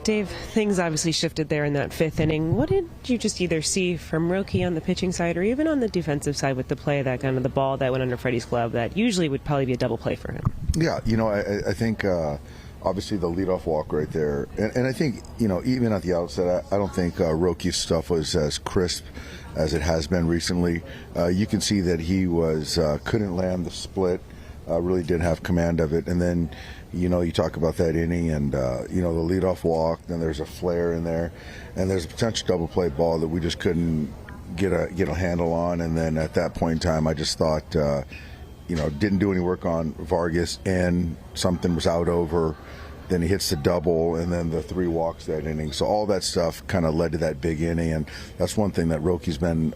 Dave, things obviously shifted there in that fifth inning. What did you just either see from Roki on the pitching side or even on the defensive side with the play, that kind of the ball that went under Freddie's glove that usually would probably be a double play for him? Yeah, I think obviously the leadoff walk right there. And I think, even at the outset, I don't think Roki's stuff was as crisp as it has been recently. You can see that he couldn't land the split, really didn't have command of it. And then, you talk about that inning and, the leadoff walk, then there's a flare in there, and there's a potential double play ball that we just couldn't get a handle on. And then at that point in time, I just thought, didn't do any work on Vargas, and something was out over. Then he hits the double, and then the 3 walks that inning. So all that stuff kind of led to that big inning, and that's one thing that Roki's been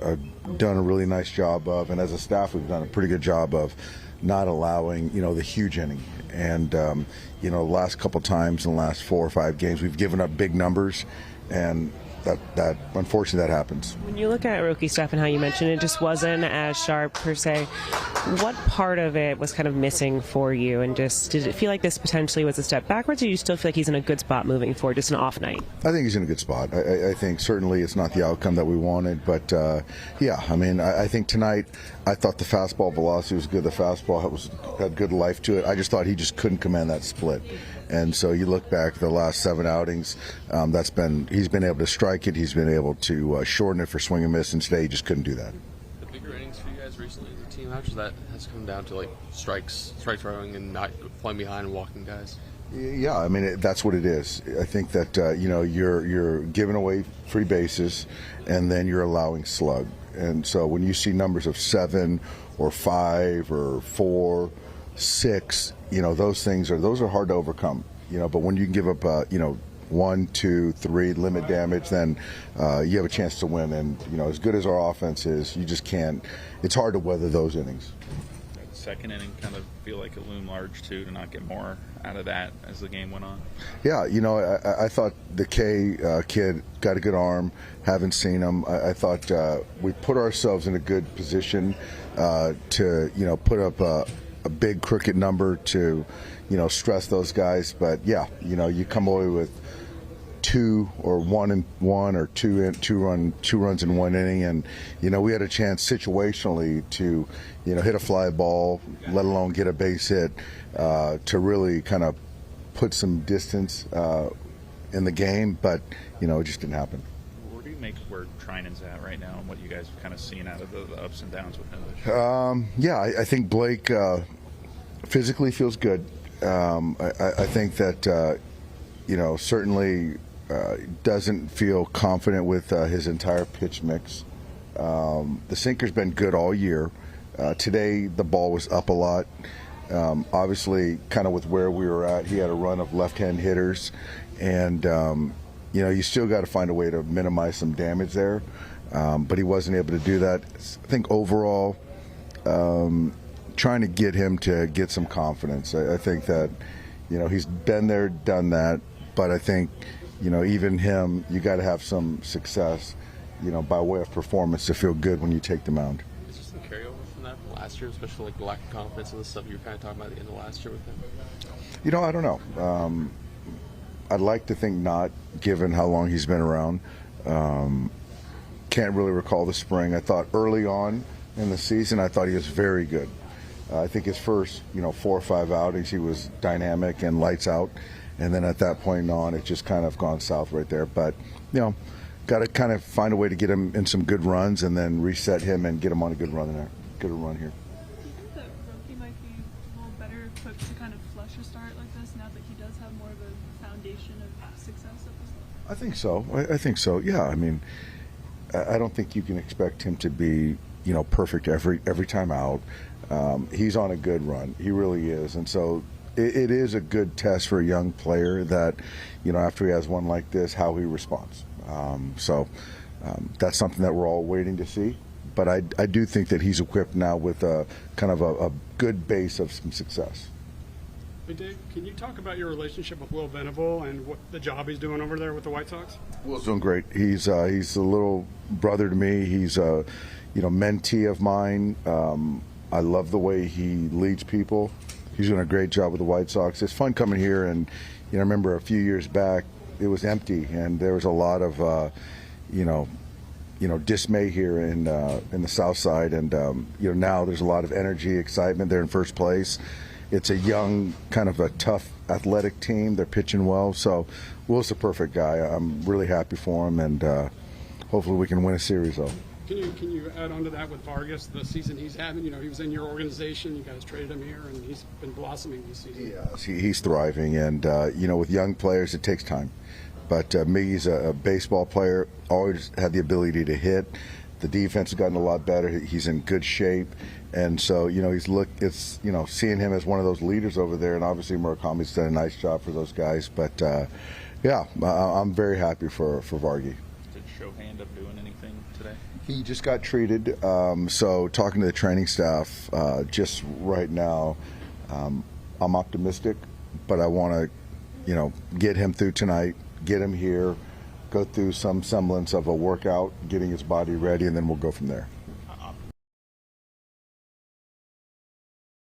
done a really nice job of, and as a staff, we've done a pretty good job of not allowing, the huge inning. And, the last couple times in the last 4 or 5 games, we've given up big numbers, and that unfortunately that happens. When you look at Roki's stuff and how you mentioned it just wasn't as sharp per se, what part of it was kind of missing for you? And just did it feel like this potentially was a step backwards, or do you still feel like he's in a good spot moving forward, just an off night? I think he's in a good spot. I think certainly it's not the outcome that we wanted, but I think tonight I thought the fastball velocity was good. The fastball had good life to it. I just thought he just couldn't command that split. And so you look back the last 7 outings, he's been able to strike it, he's been able to shorten it for swing and miss, and today he just couldn't do that. The bigger innings for you guys recently as a team, how much of that has come down to strikes throwing and not playing behind and walking guys? Yeah, that's what it is. I think that you're giving away free bases, and then you're allowing slug. And so when you see numbers of 7 or 5 or 4, 6, those are hard to overcome. But when you can give up 1, 2, 3 limit damage, then you have a chance to win. And as good as our offense is, you just can't. It's hard to weather those innings. That second inning kind of feel like it loomed large too, to not get more out of that as the game went on. Yeah, I thought the K kid got a good arm. Haven't seen him. I thought we put ourselves in a good position to put up a big crooked number to stress those guys. But yeah, you come away with 2 or 1 and 1 or 2 runs in 1 inning, and we had a chance situationally to hit a fly ball, let alone get a base hit, to really kind of put some distance in the game, but it just didn't happen. Where do you make where Treinen's at right now, and what you guys are kind of seeing out of the ups and downs with him this year? Yeah, I think Blake physically feels good. I think that certainly doesn't feel confident with his entire pitch mix. The sinker's been good all year. Today the ball was up a lot. Obviously, kind of with where we were at, he had a run of left-hand hitters, and you still got to find a way to minimize some damage there. But he wasn't able to do that. I think overall, trying to get him to get some confidence. I think that he's been there, done that, but I think even him, you got to have some success, by way of performance to feel good when you take the mound. Is there some carryover from that from last year, especially like the lack of confidence and the stuff you were kind of talking about at the end of last year with him? I don't know. I'd like to think not, given how long he's been around. Can't really recall the spring. I thought early on in the season, I thought he was very good. I think his first, 4 or 5 outings, he was dynamic and lights out. And then at that point on, it just kind of gone south right there. But, got to kind of find a way to get him in some good runs and then reset him and get him on a good run there. Good run here. Do you think that Roki might be a little better equipped to kind of flush a start like this now that he does have more of a foundation of success at this level? I think so. I think so. Yeah. I don't think you can expect him to be, perfect every time out. He's on a good run. He really is. And so it is a good test for a young player that, after he has one like this, how he responds. That's something that we're all waiting to see. But I do think that he's equipped now with a kind of a good base of some success. Hey Dave, can you talk about your relationship with Will Venable and what the job he's doing over there with the White Sox? Will's doing great. He's a little brother to me. He's a mentee of mine. I love the way he leads people. He's doing a great job with the White Sox. It's fun coming here, and I remember a few years back, it was empty, and there was a lot of dismay here in the South Side, and now there's a lot of energy, excitement. They're in first place. It's a young, kind of a tough, athletic team. They're pitching well, so Will's the perfect guy. I'm really happy for him, and hopefully we can win a series, though. Can you add on to that with Vargas, the season he's having? He was in your organization. You guys traded him here, and he's been blossoming this season. Yes, he's thriving, and with young players, it takes time. But Miggy's a baseball player, always had the ability to hit. The defense has gotten a lot better. He's in good shape, and so it's seeing him as one of those leaders over there. And obviously Murakami's done a nice job for those guys. But I'm very happy for Vargy. Did Shohei end up doing anything today? He just got treated. So talking to the training staff just right now, I'm optimistic, but I want to get him through tonight, get him here, go through some semblance of a workout, getting his body ready, and then we'll go from there.